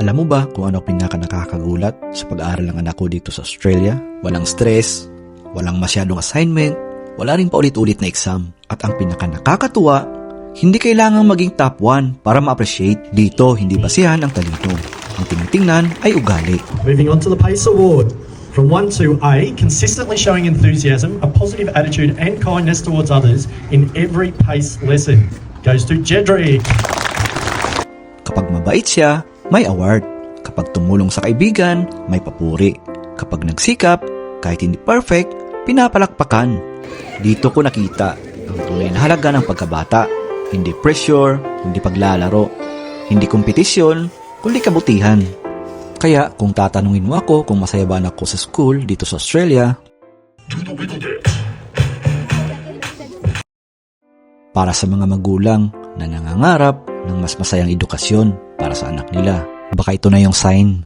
Alam mo ba kung ano pinaka-nakakagulat sa pag-aaral ng anak ko dito sa Australia? Walang stress, walang masyadong assignment, wala rin paulit-ulit na exam. At ang pinaka-nakakatuwa, hindi kailangang maging top 1 para ma-appreciate. Dito, hindi basihan ang talino. Ang tinitingnan ay ugali. Moving on to the PACE Award. From 1 to A, consistently showing enthusiasm, a positive attitude and kindness towards others in every PACE lesson. Goes to Jedrick. Kapag mabait siya, may award. Kapag tumulong sa kaibigan, may papuri. Kapag nagsikap, kahit hindi perfect, pinapalakpakan. Dito ko nakita ang tunay na halaga ng pagkabata. Hindi pressure, hindi paglalaro, hindi kompetisyon, kundi kabutihan. Kaya kung tatanungin mo ako kung masaya ba ako sa school dito sa Australia, para sa mga magulang na nangangarap ng mas masayang edukasyon para sa anak nila, baka ito na yung sign.